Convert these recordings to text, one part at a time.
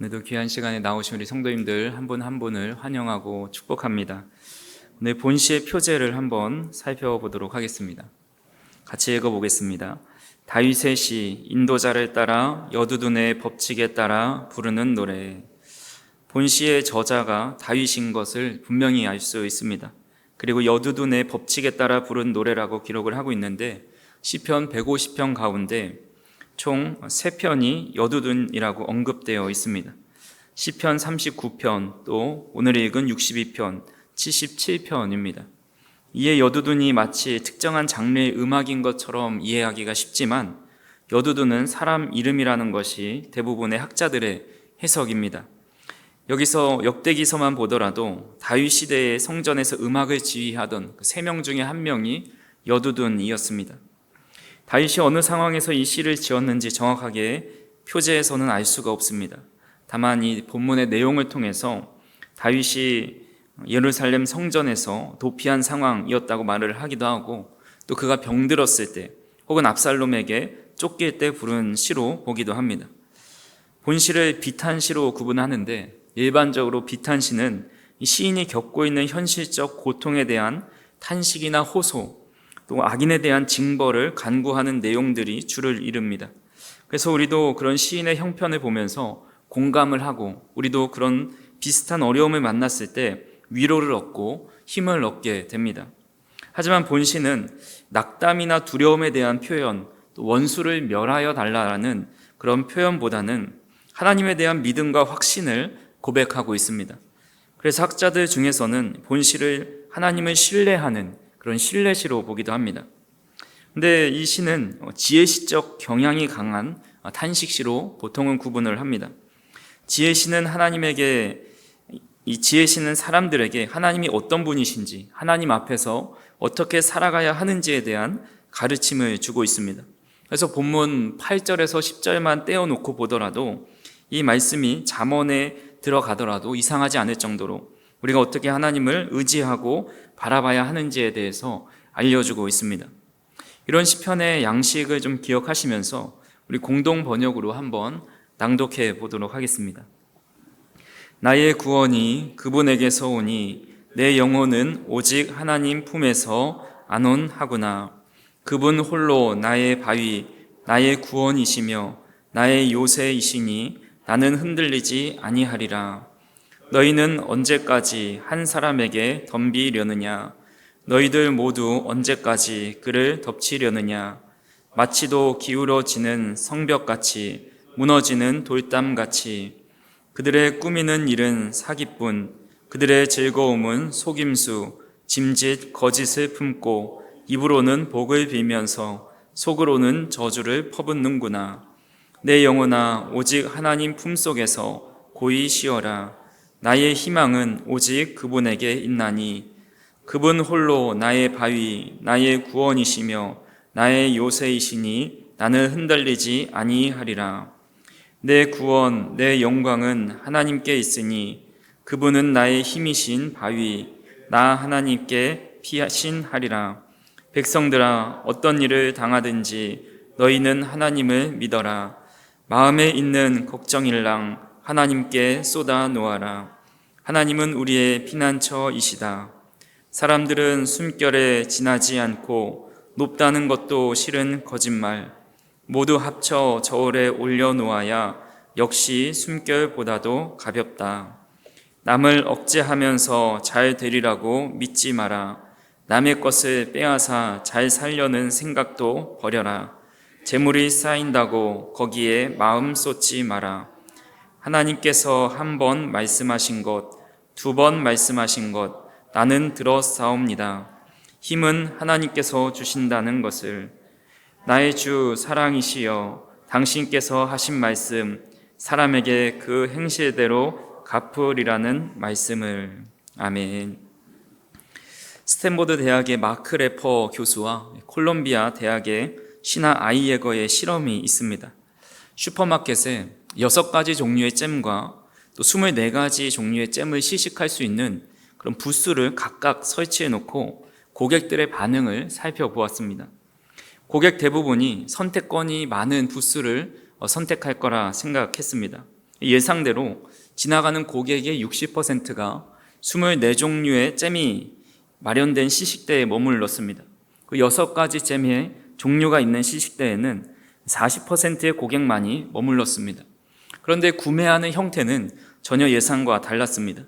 오늘도 귀한 시간에 나오신 우리 성도님들 한 분 한 분을 환영하고 축복합니다. 오늘 본시의 표제를 한번 살펴보도록 하겠습니다. 같이 읽어보겠습니다. 다윗의 시, 인도자를 따라 여두둔의 법칙에 따라 부르는 노래. 본시의 저자가 다윗인 것을 분명히 알 수 있습니다. 그리고 여두둔의 법칙에 따라 부른 노래라고 기록을 하고 있는데 시편 150편 가운데 총 3편이 여두둔이라고 언급되어 있습니다. 시편 39편, 또 오늘 읽은 62편, 77편입니다. 이에 여두둔이 마치 특정한 장르의 음악인 것처럼 이해하기가 쉽지만 여두둔은 사람 이름이라는 것이 대부분의 학자들의 해석입니다. 여기서 역대기서만 보더라도 다윗 시대의 성전에서 음악을 지휘하던 3명 중에 1명이 여두둔이었습니다. 다윗이 어느 상황에서 이 시를 지었는지 정확하게 표제에서는 알 수가 없습니다. 다만 이 본문의 내용을 통해서 다윗이 예루살렘 성전에서 도피한 상황이었다고 말을 하기도 하고, 또 그가 병들었을 때 혹은 압살롬에게 쫓길 때 부른 시로 보기도 합니다. 본시를 비탄시로 구분하는데 일반적으로 비탄시는 시인이 겪고 있는 현실적 고통에 대한 탄식이나 호소, 또 악인에 대한 징벌을 간구하는 내용들이 주를 이룹니다. 그래서 우리도 그런 시인의 형편을 보면서 공감을 하고 우리도 그런 비슷한 어려움을 만났을 때 위로를 얻고 힘을 얻게 됩니다. 하지만 본시는 낙담이나 두려움에 대한 표현, 또 원수를 멸하여 달라는 그런 표현보다는 하나님에 대한 믿음과 확신을 고백하고 있습니다. 그래서 학자들 중에서는 본시를 하나님을 신뢰하는 그런 신뢰시로 보기도 합니다. 근데 이 시는 지혜시적 경향이 강한 탄식시로 보통은 구분을 합니다. 지혜시는 이 지혜시는 사람들에게 하나님이 어떤 분이신지, 하나님 앞에서 어떻게 살아가야 하는지에 대한 가르침을 주고 있습니다. 그래서 본문 8절에서 10절만 떼어놓고 보더라도 이 말씀이 잠언에 들어가더라도 이상하지 않을 정도로 우리가 어떻게 하나님을 의지하고 바라봐야 하는지에 대해서 알려주고 있습니다. 이런 시편의 양식을 좀 기억하시면서 우리 공동 번역으로 한번 낭독해 보도록 하겠습니다. 나의 구원이 그분에게서 오니 내 영혼은 오직 하나님 품에서 안온하구나. 그분 홀로 나의 바위, 나의 구원이시며 나의 요새이시니 나는 흔들리지 아니하리라. 너희는 언제까지 한 사람에게 덤비려느냐? 너희들 모두 언제까지 그를 덮치려느냐? 마치도 기울어지는 성벽같이 무너지는 돌담같이 그들의 꾸미는 일은 사기뿐 그들의 즐거움은 속임수 짐짓 거짓을 품고 입으로는 복을 빌면서 속으로는 저주를 퍼붓는구나. 내 영혼아 오직 하나님 품속에서 고이 쉬어라. 나의 희망은 오직 그분에게 있나니 그분 홀로 나의 바위, 나의 구원이시며 나의 요새이시니 나는 흔들리지 아니하리라. 내 구원, 내 영광은 하나님께 있으니 그분은 나의 힘이신 바위, 나 하나님께 피하신하리라. 백성들아 어떤 일을 당하든지 너희는 하나님을 믿어라. 마음에 있는 걱정일랑 하나님께 쏟아 놓아라. 하나님은 우리의 피난처이시다. 사람들은 숨결에 지나지 않고 높다는 것도 실은 거짓말. 모두 합쳐 저울에 올려놓아야 역시 숨결보다도 가볍다. 남을 억제하면서 잘 되리라고 믿지 마라. 남의 것을 빼앗아 잘 살려는 생각도 버려라. 재물이 쌓인다고 거기에 마음 쏟지 마라. 하나님께서 한 번 말씀하신 것, 2번 말씀하신 것, 나는 들었사옵니다. 힘은 하나님께서 주신다는 것을. 나의 주 사랑이시여, 당신께서 하신 말씀, 사람에게 그 행실대로 갚으리라는 말씀을. 아멘. 스탠포드 대학의 마크 레퍼 교수와 콜롬비아 대학의 시나 아이예거의 실험이 있습니다. 슈퍼마켓에 6가지 종류의 잼과 또 24가지 종류의 잼을 시식할 수 있는 그런 부스를 각각 설치해 놓고 고객들의 반응을 살펴보았습니다. 고객 대부분이 선택권이 많은 부스를 선택할 거라 생각했습니다. 예상대로 지나가는 고객의 60%가 24종류의 잼이 마련된 시식대에 머물렀습니다. 그 6가지 잼의 종류가 있는 시식대에는 40%의 고객만이 머물렀습니다. 그런데 구매하는 형태는 전혀 예상과 달랐습니다.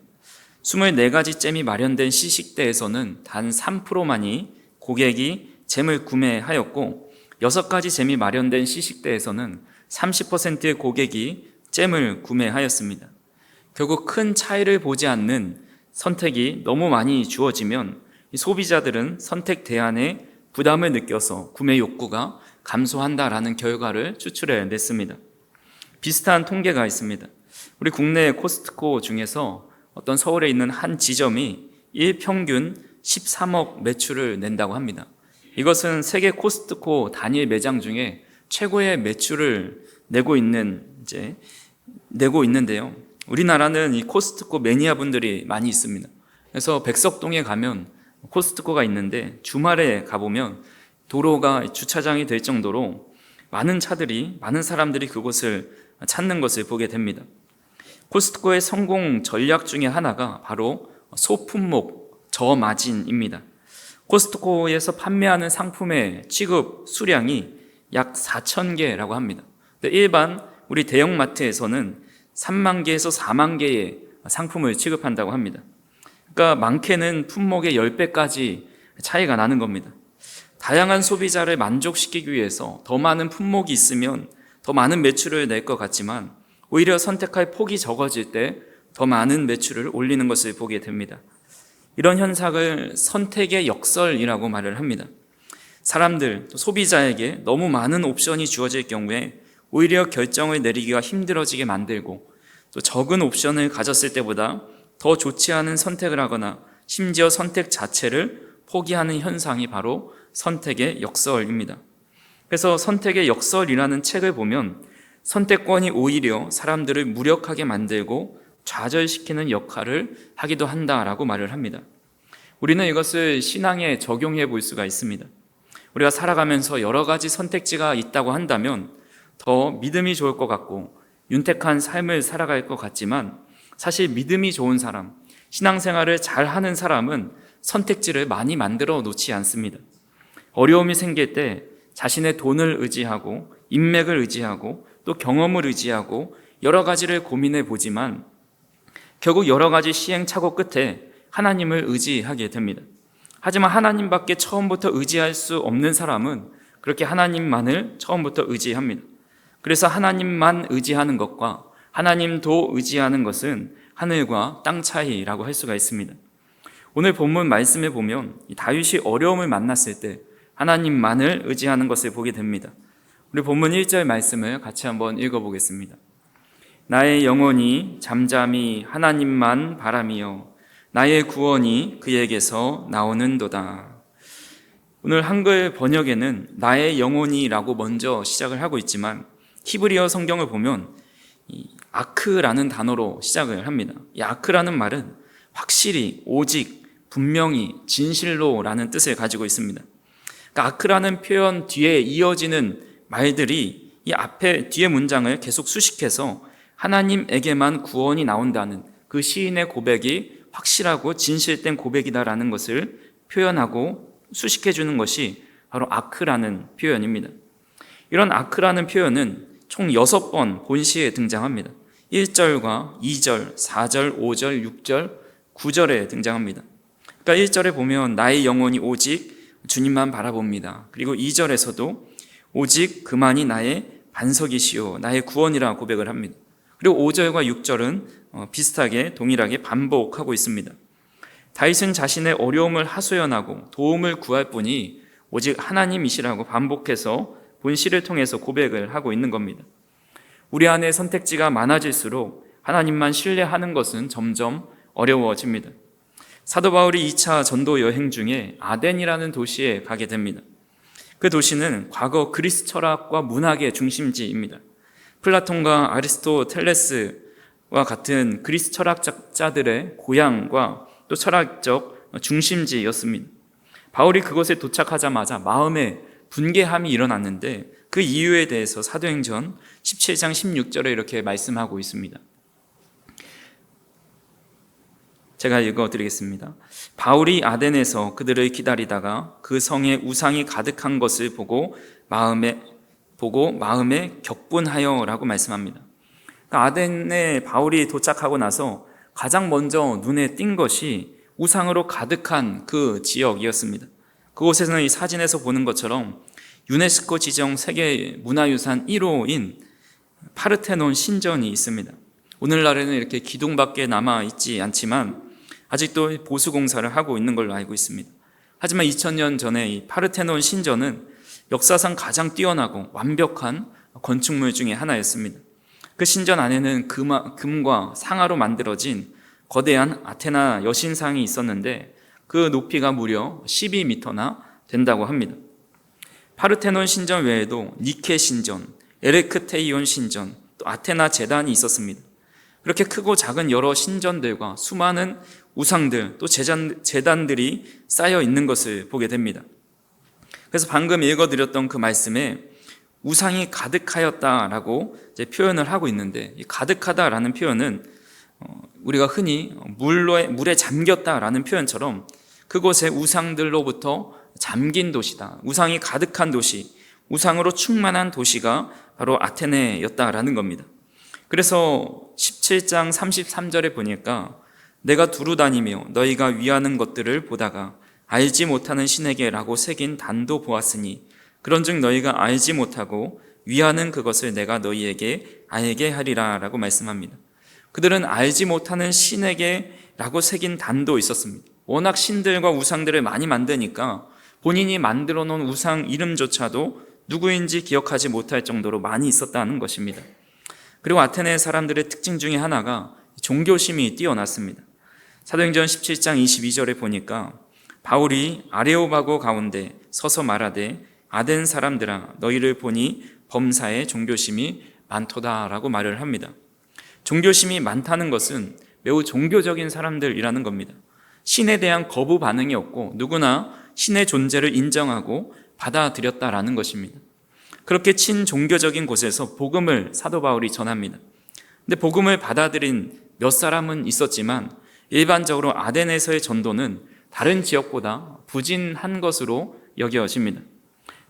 24가지 잼이 마련된 시식대에서는 단 3%만이 고객이 잼을 구매하였고 6가지 잼이 마련된 시식대에서는 30%의 고객이 잼을 구매하였습니다. 결국 큰 차이를 보지 않는 선택이 너무 많이 주어지면 소비자들은 선택 대안에 부담을 느껴서 구매 욕구가 감소한다라는 결과를 추출해냈습니다. 비슷한 통계가 있습니다. 우리 국내 코스트코 중에서 어떤 서울에 있는 한 지점이 일평균 13억 매출을 낸다고 합니다. 이것은 세계 코스트코 단일 매장 중에 최고의 매출을 내고 있는데요. 우리나라는 이 코스트코 매니아 분들이 많이 있습니다. 그래서 백석동에 가면 코스트코가 있는데 주말에 가보면 도로가 주차장이 될 정도로 많은 사람들이 그곳을 찾는 것을 보게 됩니다. 코스트코의 성공 전략 중에 하나가 바로 소품목 저마진입니다. 코스트코에서 판매하는 상품의 취급 수량이 약 4,000개라고 합니다. 일반 우리 대형마트에서는 3만 개에서 4만 개의 상품을 취급한다고 합니다. 그러니까 많게는 품목의 10배까지 차이가 나는 겁니다. 다양한 소비자를 만족시키기 위해서 더 많은 품목이 있으면 더 많은 매출을 낼 것 같지만 오히려 선택할 폭이 적어질 때 더 많은 매출을 올리는 것을 보게 됩니다. 이런 현상을 선택의 역설이라고 말을 합니다. 사람들, 소비자에게 너무 많은 옵션이 주어질 경우에 오히려 결정을 내리기가 힘들어지게 만들고 또 적은 옵션을 가졌을 때보다 더 좋지 않은 선택을 하거나 심지어 선택 자체를 포기하는 현상이 바로 선택의 역설입니다. 그래서 선택의 역설이라는 책을 보면 선택권이 오히려 사람들을 무력하게 만들고 좌절시키는 역할을 하기도 한다라고 말을 합니다. 우리는 이것을 신앙에 적용해 볼 수가 있습니다. 우리가 살아가면서 여러 가지 선택지가 있다고 한다면 더 믿음이 좋을 것 같고 윤택한 삶을 살아갈 것 같지만 사실 믿음이 좋은 사람, 신앙생활을 잘하는 사람은 선택지를 많이 만들어 놓지 않습니다. 어려움이 생길 때 자신의 돈을 의지하고 인맥을 의지하고 또 경험을 의지하고 여러 가지를 고민해 보지만 결국 여러 가지 시행착오 끝에 하나님을 의지하게 됩니다. 하지만 하나님밖에 처음부터 의지할 수 없는 사람은 그렇게 하나님만을 처음부터 의지합니다. 그래서 하나님만 의지하는 것과 하나님도 의지하는 것은 하늘과 땅 차이라고 할 수가 있습니다. 오늘 본문 말씀에 보면 다윗이 어려움을 만났을 때 하나님만을 의지하는 것을 보게 됩니다. 우리 본문 1절 말씀을 같이 한번 읽어보겠습니다. 나의 영혼이 잠잠히 하나님만 바라며 나의 구원이 그에게서 나오는도다. 오늘 한글 번역에는 나의 영혼이라고 먼저 시작을 하고 있지만 히브리어 성경을 보면 아크라는 단어로 시작을 합니다. 이 아크라는 말은 확실히, 오직, 분명히, 진실로라는 뜻을 가지고 있습니다. 그러니까 아크라는 표현 뒤에 이어지는 말들이 이 뒤에 문장을 계속 수식해서 하나님에게만 구원이 나온다는 그 시인의 고백이 확실하고 진실된 고백이다라는 것을 표현하고 수식해주는 것이 바로 아크라는 표현입니다. 이런 아크라는 표현은 총 6번 본시에 등장합니다. 1절과 2절, 4절, 5절, 6절, 9절에 등장합니다. 그러니까 1절에 보면 나의 영혼이 오직 주님만 바라봅니다. 그리고 2절에서도 오직 그만이 나의 반석이시오, 나의 구원이라 고백을 합니다. 그리고 5절과 6절은 비슷하게 동일하게 반복하고 있습니다. 다윗은 자신의 어려움을 하소연하고 도움을 구할 뿐이 오직 하나님이시라고 반복해서 본시를 통해서 고백을 하고 있는 겁니다. 우리 안에 선택지가 많아질수록 하나님만 신뢰하는 것은 점점 어려워집니다. 사도 바울이 2차 전도 여행 중에 아덴이라는 도시에 가게 됩니다. 그 도시는 과거 그리스 철학과 문학의 중심지입니다. 플라톤과 아리스토텔레스와 같은 그리스 철학자들의 고향과 또 철학적 중심지였습니다. 바울이 그곳에 도착하자마자 마음에 분개함이 일어났는데 그 이유에 대해서 사도행전 17장 16절에 이렇게 말씀하고 있습니다. 제가 읽어드리겠습니다. 바울이 아덴에서 그들을 기다리다가 그 성에 우상이 가득한 것을 보고 마음에 격분하여라고 말씀합니다. 그러니까 아덴에 바울이 도착하고 나서 가장 먼저 눈에 띈 것이 우상으로 가득한 그 지역이었습니다. 그곳에서는 이 사진에서 보는 것처럼 유네스코 지정 세계 문화유산 1호인 파르테논 신전이 있습니다. 오늘날에는 이렇게 기둥밖에 남아 있지 않지만 아직도 보수 공사를 하고 있는 걸로 알고 있습니다. 하지만 2000년 전에 이 파르테논 신전은 역사상 가장 뛰어나고 완벽한 건축물 중에 하나였습니다. 그 신전 안에는 금과 상아로 만들어진 거대한 아테나 여신상이 있었는데 그 높이가 무려 12m나 된다고 합니다. 파르테논 신전 외에도 니케 신전, 에레크테이온 신전, 또 아테나 제단이 있었습니다. 그렇게 크고 작은 여러 신전들과 수많은 우상들, 또 제단들이 쌓여 있는 것을 보게 됩니다. 그래서 방금 읽어드렸던 그 말씀에 우상이 가득하였다라고 이제 표현을 하고 있는데, 이 가득하다라는 표현은 우리가 흔히 물에 잠겼다라는 표현처럼 그곳에 우상들로부터 잠긴 도시다, 우상이 가득한 도시, 우상으로 충만한 도시가 바로 아테네였다라는 겁니다. 그래서 17장 33절에 보니까 내가 두루 다니며 너희가 위하는 것들을 보다가 알지 못하는 신에게라고 새긴 단도 보았으니 그런즉 너희가 알지 못하고 위하는 그것을 내가 너희에게 알게 하리라 라고 말씀합니다. 그들은 알지 못하는 신에게라고 새긴 단도 있었습니다. 워낙 신들과 우상들을 많이 만드니까 본인이 만들어 놓은 우상 이름조차도 누구인지 기억하지 못할 정도로 많이 있었다는 것입니다. 그리고 아테네 사람들의 특징 중에 하나가 종교심이 뛰어났습니다. 사도행전 17장 22절에 보니까 바울이 아레오바고 가운데 서서 말하되 아덴 사람들아 너희를 보니 범사에 종교심이 많도다라고 말을 합니다. 종교심이 많다는 것은 매우 종교적인 사람들이라는 겁니다. 신에 대한 거부 반응이 없고 누구나 신의 존재를 인정하고 받아들였다라는 것입니다. 그렇게 친종교적인 곳에서 복음을 사도 바울이 전합니다. 근데 복음을 받아들인 몇 사람은 있었지만 일반적으로 아덴에서의 전도는 다른 지역보다 부진한 것으로 여겨집니다.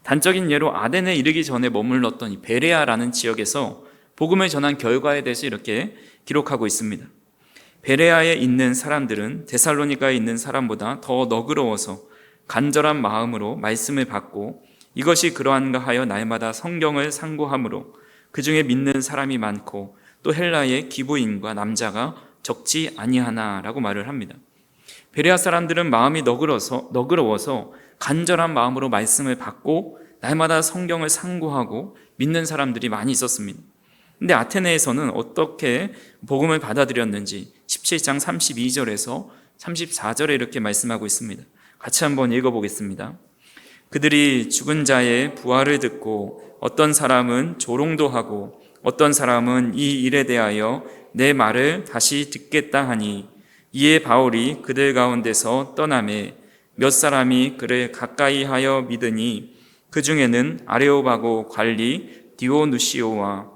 단적인 예로 아덴에 이르기 전에 머물렀던 이 베레아라는 지역에서 복음을 전한 결과에 대해서 이렇게 기록하고 있습니다. 베레아에 있는 사람들은 데살로니가에 있는 사람보다 더 너그러워서 간절한 마음으로 말씀을 받고 이것이 그러한가 하여 날마다 성경을 상고하므로 그 중에 믿는 사람이 많고 또 헬라의 기부인과 남자가 적지 아니하나라고 말을 합니다. 베레아 사람들은 마음이 너그러워서 간절한 마음으로 말씀을 받고 날마다 성경을 상고하고 믿는 사람들이 많이 있었습니다. 근데 아테네에서는 어떻게 복음을 받아들였는지 17장 32절에서 34절에 이렇게 말씀하고 있습니다. 같이 한번 읽어보겠습니다. 그들이 죽은 자의 부활을 듣고 어떤 사람은 조롱도 하고 어떤 사람은 이 일에 대하여 내 말을 다시 듣겠다 하니 이에 바울이 그들 가운데서 떠나매 몇 사람이 그를 가까이 하여 믿으니 그 중에는 아레오바고 관리 디오누시오와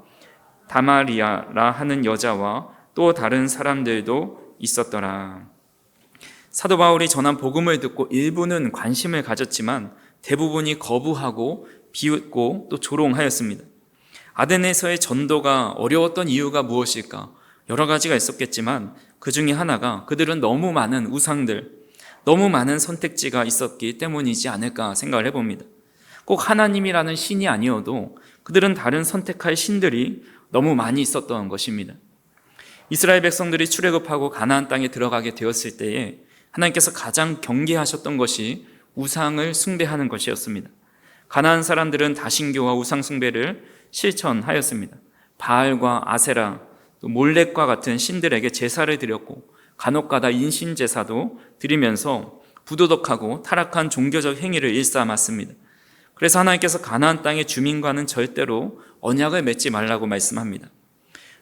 다마리아라 하는 여자와 또 다른 사람들도 있었더라. 사도 바울이 전한 복음을 듣고 일부는 관심을 가졌지만 대부분이 거부하고 비웃고 또 조롱하였습니다. 아덴에서의 전도가 어려웠던 이유가 무엇일까? 여러 가지가 있었겠지만 그 중에 하나가 그들은 너무 많은 우상들, 너무 많은 선택지가 있었기 때문이지 않을까 생각을 해봅니다. 꼭 하나님이라는 신이 아니어도 그들은 다른 선택할 신들이 너무 많이 있었던 것입니다. 이스라엘 백성들이 출애굽하고 가나안 땅에 들어가게 되었을 때에 하나님께서 가장 경계하셨던 것이 우상을 숭배하는 것이었습니다. 가나안 사람들은 다신교와 우상 숭배를 실천하였습니다. 바알과 아세라, 또 몰렉과 같은 신들에게 제사를 드렸고 간혹가다 인신 제사도 드리면서 부도덕하고 타락한 종교적 행위를 일삼았습니다. 그래서 하나님께서 가나안 땅의 주민과는 절대로 언약을 맺지 말라고 말씀합니다.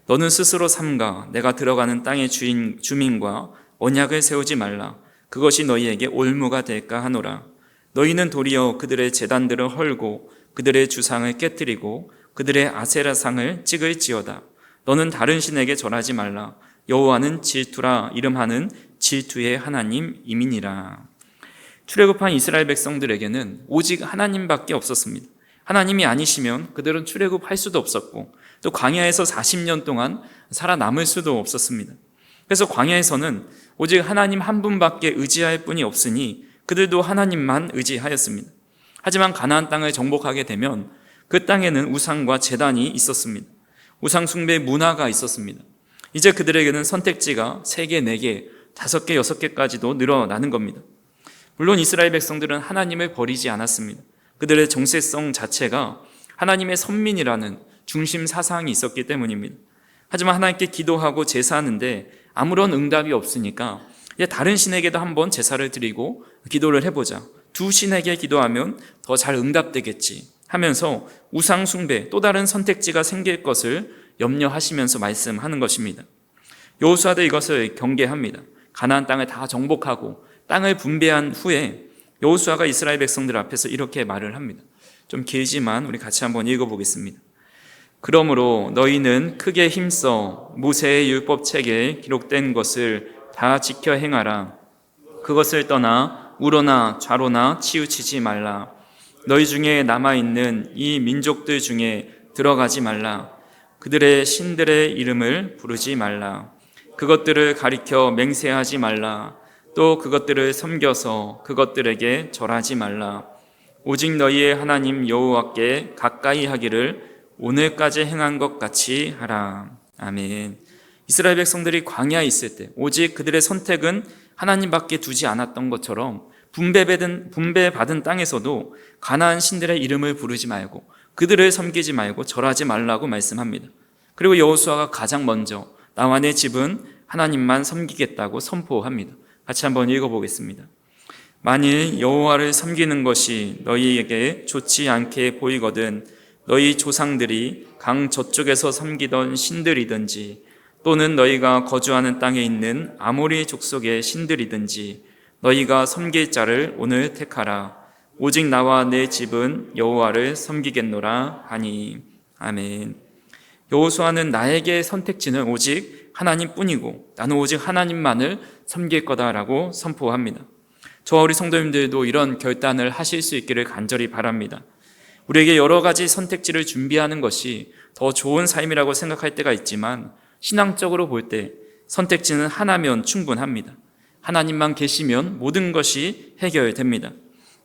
너는 스스로 삼가 내가 들어가는 땅의 주민과 언약을 세우지 말라. 그것이 너희에게 올무가 될까 하노라. 너희는 도리어 그들의 제단들을 헐고 그들의 주상을 깨뜨리고 그들의 아세라상을 찍을지어다. 너는 다른 신에게 절하지 말라. 여호와는 질투라 이름하는 질투의 하나님임이니라. 출애굽한 이스라엘 백성들에게는 오직 하나님밖에 없었습니다. 하나님이 아니시면 그들은 출애굽할 수도 없었고 또 광야에서 40년 동안 살아남을 수도 없었습니다. 그래서 광야에서는 오직 하나님 한 분밖에 의지할 뿐이 없으니 그들도 하나님만 의지하였습니다. 하지만 가나안 땅을 정복하게 되면 그 땅에는 우상과 제단이 있었습니다. 우상 숭배 문화가 있었습니다. 이제 그들에게는 선택지가 3개, 4개, 5개, 6개까지도 늘어나는 겁니다. 물론 이스라엘 백성들은 하나님을 버리지 않았습니다. 그들의 정체성 자체가 하나님의 선민이라는 중심 사상이 있었기 때문입니다. 하지만 하나님께 기도하고 제사하는데 아무런 응답이 없으니까 이제 다른 신에게도 한번 제사를 드리고 기도를 해보자. 2신에게 기도하면 더 잘 응답되겠지 하면서 우상 숭배, 또 다른 선택지가 생길 것을 염려하시면서 말씀하는 것입니다. 여호수아도 이것을 경계합니다. 가나안 땅을 다 정복하고 땅을 분배한 후에 여호수아가 이스라엘 백성들 앞에서 이렇게 말을 합니다. 좀 길지만 우리 같이 한번 읽어보겠습니다. 그러므로 너희는 크게 힘써 모세의 율법책에 기록된 것을 다 지켜 행하라. 그것을 떠나 우로나 좌로나 치우치지 말라. 너희 중에 남아있는 이 민족들 중에 들어가지 말라. 그들의 신들의 이름을 부르지 말라. 그것들을 가리켜 맹세하지 말라. 또 그것들을 섬겨서 그것들에게 절하지 말라. 오직 너희의 하나님 여호와께 가까이 하기를 오늘까지 행한 것 같이 하라. 아멘. 이스라엘 백성들이 광야에 있을 때 오직 그들의 선택은 하나님밖에 두지 않았던 것처럼 분배받은 땅에서도 가나안 신들의 이름을 부르지 말고 그들을 섬기지 말고 절하지 말라고 말씀합니다. 그리고 여호수아가 가장 먼저 나와 내 집은 하나님만 섬기겠다고 선포합니다. 같이 한번 읽어보겠습니다. 만일 여호와를 섬기는 것이 너희에게 좋지 않게 보이거든 너희 조상들이 강 저쪽에서 섬기던 신들이든지 또는 너희가 거주하는 땅에 있는 아모리 족속의 신들이든지 너희가 섬길 자를 오늘 택하라. 오직 나와 내 집은 여호와를 섬기겠노라 하니. 아멘. 여호수아는 나에게 선택지는 오직 하나님뿐이고 나는 오직 하나님만을 섬길 거다라고 선포합니다. 저와 우리 성도님들도 이런 결단을 하실 수 있기를 간절히 바랍니다. 우리에게 여러 가지 선택지를 준비하는 것이 더 좋은 삶이라고 생각할 때가 있지만 신앙적으로 볼 때 선택지는 하나면 충분합니다. 하나님만 계시면 모든 것이 해결됩니다.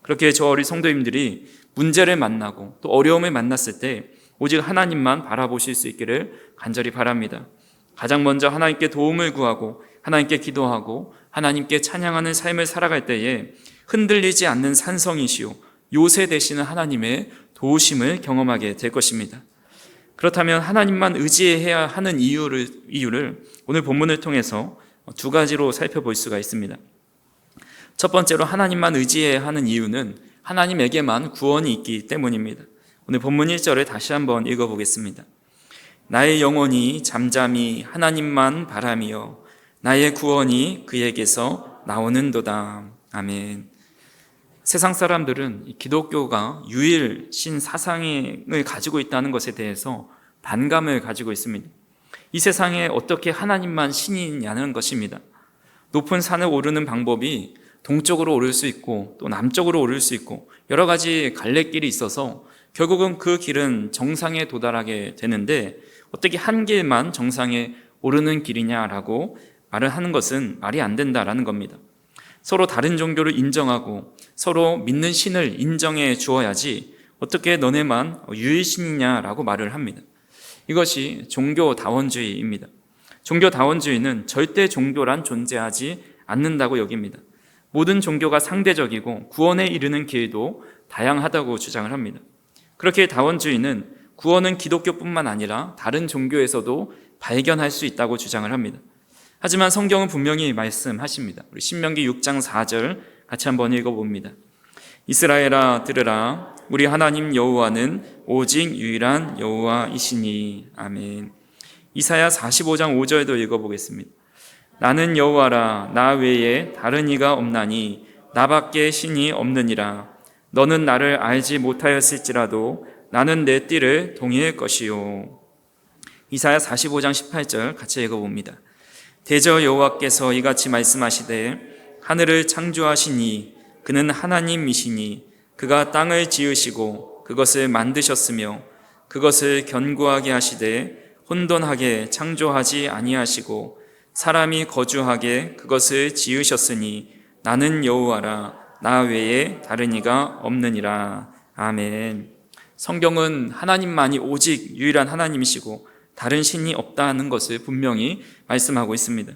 그렇게 저와 우리 성도님들이 문제를 만나고 또 어려움을 만났을 때 오직 하나님만 바라보실 수 있기를 간절히 바랍니다. 가장 먼저 하나님께 도움을 구하고 하나님께 기도하고 하나님께 찬양하는 삶을 살아갈 때에 흔들리지 않는 산성이시오 요새 되시는 하나님의 도우심을 경험하게 될 것입니다. 그렇다면 하나님만 의지해야 하는 이유를 오늘 본문을 통해서 2가지로 살펴볼 수가 있습니다. 첫 번째로 하나님만 의지해야 하는 이유는 하나님에게만 구원이 있기 때문입니다. 오늘 본문 1절을 다시 한번 읽어보겠습니다. 나의 영혼이 잠잠히 하나님만 바라며 나의 구원이 그에게서 나오는도다. 아멘. 세상 사람들은 기독교가 유일신 사상을 가지고 있다는 것에 대해서 반감을 가지고 있습니다. 이 세상에 어떻게 하나님만 신이냐는 것입니다. 높은 산을 오르는 방법이 동쪽으로 오를 수 있고 또 남쪽으로 오를 수 있고 여러 가지 갈래길이 있어서 결국은 그 길은 정상에 도달하게 되는데 어떻게 한 길만 정상에 오르는 길이냐라고 말을 하는 것은 말이 안 된다라는 겁니다. 서로 다른 종교를 인정하고 서로 믿는 신을 인정해 주어야지 어떻게 너네만 유일신이냐라고 말을 합니다. 이것이 종교다원주의입니다. 종교다원주의는 절대 종교란 존재하지 않는다고 여깁니다. 모든 종교가 상대적이고 구원에 이르는 길도 다양하다고 주장을 합니다. 그렇게 다원주의는 구원은 기독교뿐만 아니라 다른 종교에서도 발견할 수 있다고 주장을 합니다. 하지만 성경은 분명히 말씀하십니다. 우리 신명기 6장 4절 같이 한번 읽어봅니다. 이스라엘아 들으라 우리 하나님 여호와는 오직 유일한 여호와이시니. 아멘. 이사야 45장 5절도 읽어보겠습니다. 나는 여호와라 나 외에 다른 이가 없나니 나밖에 신이 없느니라. 너는 나를 알지 못하였을지라도 나는 내 띠를 동의할 것이요. 이사야 45장 18절 같이 읽어봅니다. 대저 여호와께서 이같이 말씀하시되 하늘을 창조하시니 그는 하나님이시니 그가 땅을 지으시고 그것을 만드셨으며 그것을 견고하게 하시되 혼돈하게 창조하지 아니하시고 사람이 거주하게 그것을 지으셨으니 나는 여호와라 나 외에 다른 이가 없느니라. 아멘. 성경은 하나님만이 오직 유일한 하나님이시고 다른 신이 없다는 것을 분명히 말씀하고 있습니다.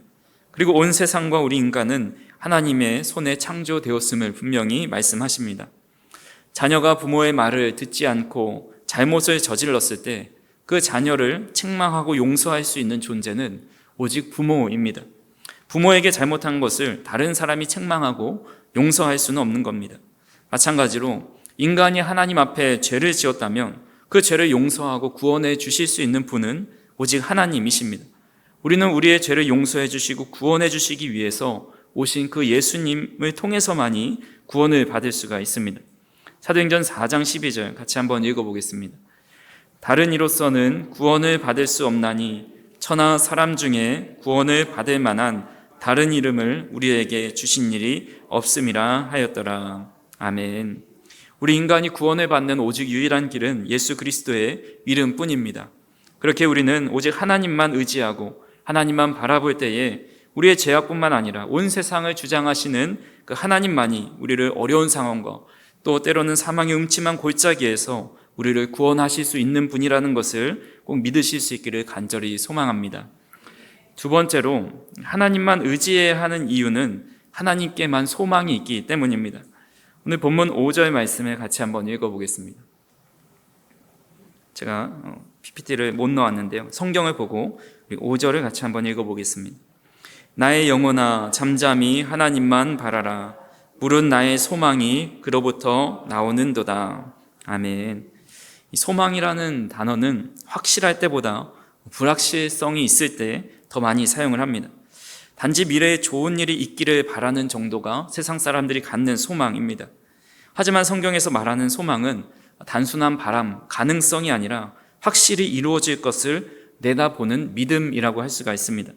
그리고 온 세상과 우리 인간은 하나님의 손에 창조되었음을 분명히 말씀하십니다. 자녀가 부모의 말을 듣지 않고 잘못을 저질렀을 때 그 자녀를 책망하고 용서할 수 있는 존재는 오직 부모입니다. 부모에게 잘못한 것을 다른 사람이 책망하고 용서할 수는 없는 겁니다. 마찬가지로 인간이 하나님 앞에 죄를 지었다면 그 죄를 용서하고 구원해 주실 수 있는 분은 오직 하나님이십니다. 우리는 우리의 죄를 용서해 주시고 구원해 주시기 위해서 오신 그 예수님을 통해서만이 구원을 받을 수가 있습니다. 사도행전 4장 12절 같이 한번 읽어보겠습니다. 다른 이로서는 구원을 받을 수 없나니 천하 사람 중에 구원을 받을 만한 다른 이름을 우리에게 주신 일이 없음이라 하였더라. 아멘. 우리 인간이 구원을 받는 오직 유일한 길은 예수 그리스도의 이름뿐입니다. 그렇게 우리는 오직 하나님만 의지하고 하나님만 바라볼 때에 우리의 죄악뿐만 아니라 온 세상을 주장하시는 그 하나님만이 우리를 어려운 상황과 또 때로는 사망의 음침한 골짜기에서 우리를 구원하실 수 있는 분이라는 것을 꼭 믿으실 수 있기를 간절히 소망합니다. 두 번째로 하나님만 의지해야 하는 이유는 하나님께만 소망이 있기 때문입니다. 오늘 본문 5절 말씀을 같이 한번 읽어보겠습니다. 제가 PPT를 못 넣었는데요. 성경을 보고 5절을 같이 한번 읽어보겠습니다. 나의 영혼아 잠잠히 하나님만 바라라. 물은 나의 소망이 그로부터 나오는도다. 아멘. 이 소망이라는 단어는 확실할 때보다 불확실성이 있을 때 더 많이 사용을 합니다. 단지 미래에 좋은 일이 있기를 바라는 정도가 세상 사람들이 갖는 소망입니다. 하지만 성경에서 말하는 소망은 단순한 바람, 가능성이 아니라 확실히 이루어질 것을 내다보는 믿음이라고 할 수가 있습니다.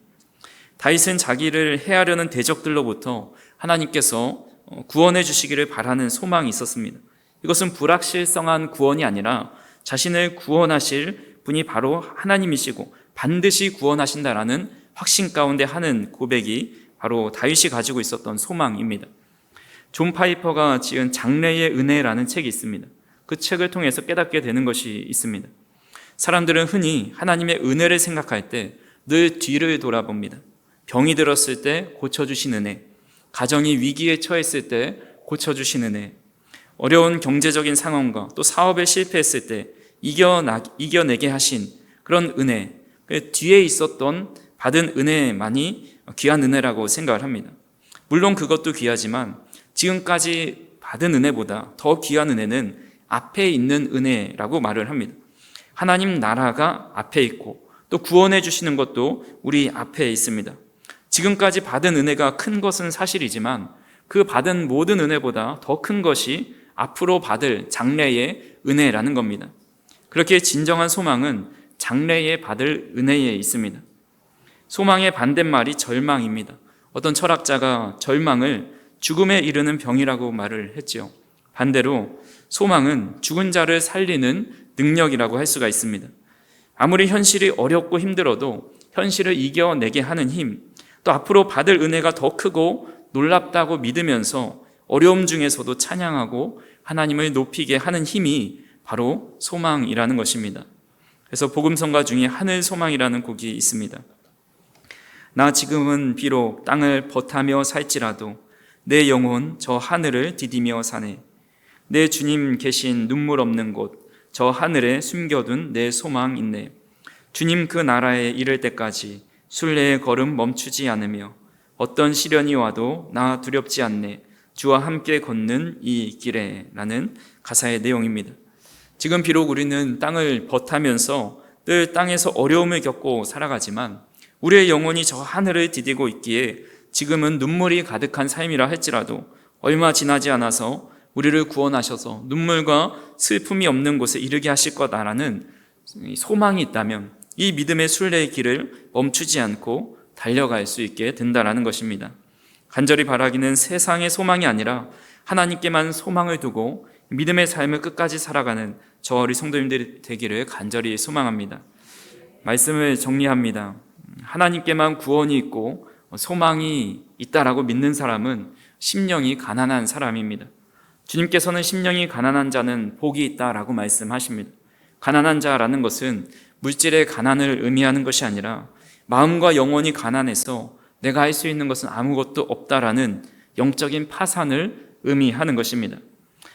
다윗은 자기를 해하려는 대적들로부터 하나님께서 구원해 주시기를 바라는 소망이 있었습니다. 이것은 불확실성한 구원이 아니라 자신을 구원하실 분이 바로 하나님이시고 반드시 구원하신다라는 확신 가운데 하는 고백이 바로 다윗이 가지고 있었던 소망입니다. 존 파이퍼가 지은 장래의 은혜라는 책이 있습니다. 그 책을 통해서 깨닫게 되는 것이 있습니다. 사람들은 흔히 하나님의 은혜를 생각할 때 늘 뒤를 돌아봅니다. 병이 들었을 때 고쳐주신 은혜, 가정이 위기에 처했을 때 고쳐주신 은혜, 어려운 경제적인 상황과 또 사업에 실패했을 때 이겨내게 하신 그런 은혜, 그 뒤에 있었던 받은 은혜만이 귀한 은혜라고 생각을 합니다. 물론 그것도 귀하지만 지금까지 받은 은혜보다 더 귀한 은혜는 앞에 있는 은혜라고 말을 합니다. 하나님 나라가 앞에 있고 또 구원해 주시는 것도 우리 앞에 있습니다. 지금까지 받은 은혜가 큰 것은 사실이지만 그 받은 모든 은혜보다 더 큰 것이 앞으로 받을 장래의 은혜라는 겁니다. 그렇게 진정한 소망은 장래에 받을 은혜에 있습니다. 소망의 반대말이 절망입니다. 어떤 철학자가 절망을 죽음에 이르는 병이라고 말을 했지요. 반대로 소망은 죽은 자를 살리는 능력이라고 할 수가 있습니다. 아무리 현실이 어렵고 힘들어도 현실을 이겨내게 하는 힘, 또 앞으로 받을 은혜가 더 크고 놀랍다고 믿으면서 어려움 중에서도 찬양하고 하나님을 높이게 하는 힘이 바로 소망이라는 것입니다. 그래서 복음성가 중에 하늘 소망이라는 곡이 있습니다. 나 지금은 비록 땅을 버타며 살지라도 내 영혼 저 하늘을 디디며 사네. 내 주님 계신 눈물 없는 곳 저 하늘에 숨겨둔 내 소망 있네. 주님 그 나라에 이를 때까지 순례의 걸음 멈추지 않으며 어떤 시련이 와도 나 두렵지 않네. 주와 함께 걷는 이 길에 라는 가사의 내용입니다. 지금 비록 우리는 땅을 버타면서 늘 땅에서 어려움을 겪고 살아가지만 우리의 영혼이 저 하늘을 디디고 있기에 지금은 눈물이 가득한 삶이라 할지라도 얼마 지나지 않아서 우리를 구원하셔서 눈물과 슬픔이 없는 곳에 이르게 하실 거다라는 소망이 있다면 이 믿음의 순례의 길을 멈추지 않고 달려갈 수 있게 된다라는 것입니다. 간절히 바라기는 세상의 소망이 아니라 하나님께만 소망을 두고 믿음의 삶을 끝까지 살아가는 저와 우리 성도님들이 되기를 간절히 소망합니다. 말씀을 정리합니다. 하나님께만 구원이 있고 소망이 있다라고 믿는 사람은 심령이 가난한 사람입니다. 주님께서는 심령이 가난한 자는 복이 있다라고 말씀하십니다. 가난한 자라는 것은 물질의 가난을 의미하는 것이 아니라 마음과 영혼이 가난해서 내가 할 수 있는 것은 아무것도 없다라는 영적인 파산을 의미하는 것입니다.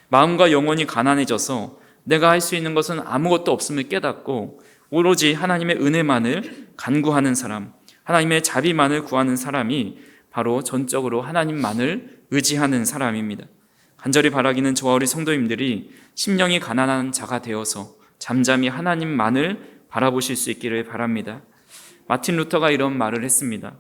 마음과 영혼이 가난해져서 내가 할 수 있는 것은 아무것도 없음을 깨닫고 오로지 하나님의 은혜만을 간구하는 사람, 하나님의 자비만을 구하는 사람이 바로 전적으로 하나님만을 의지하는 사람입니다. 간절히 바라기는 저와 우리 성도님들이 심령이 가난한 자가 되어서 잠잠히 하나님만을 바라보실 수 있기를 바랍니다. 마틴 루터가 이런 말을 했습니다.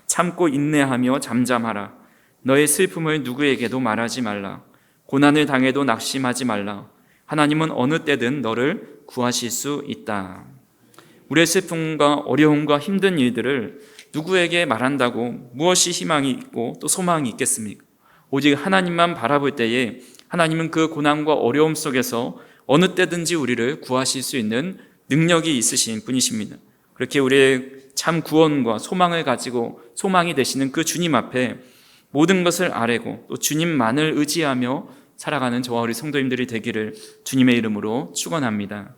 참고 인내하며 잠잠하라. 너의 슬픔을 누구에게도 말하지 말라. 고난을 당해도 낙심하지 말라. 하나님은 어느 때든 너를 구하실 수 있다. 우리의 슬픔과 어려움과 힘든 일들을 누구에게 말한다고 무엇이 희망이 있고 또 소망이 있겠습니까? 오직 하나님만 바라볼 때에 하나님은 그 고난과 어려움 속에서 어느 때든지 우리를 구하실 수 있는 능력이 있으신 분이십니다. 그렇게 우리의 참 구원과 소망을 가지고 소망이 되시는 그 주님 앞에 모든 것을 아뢰고 또 주님만을 의지하며 살아가는 저와 우리 성도님들이 되기를 주님의 이름으로 축원합니다.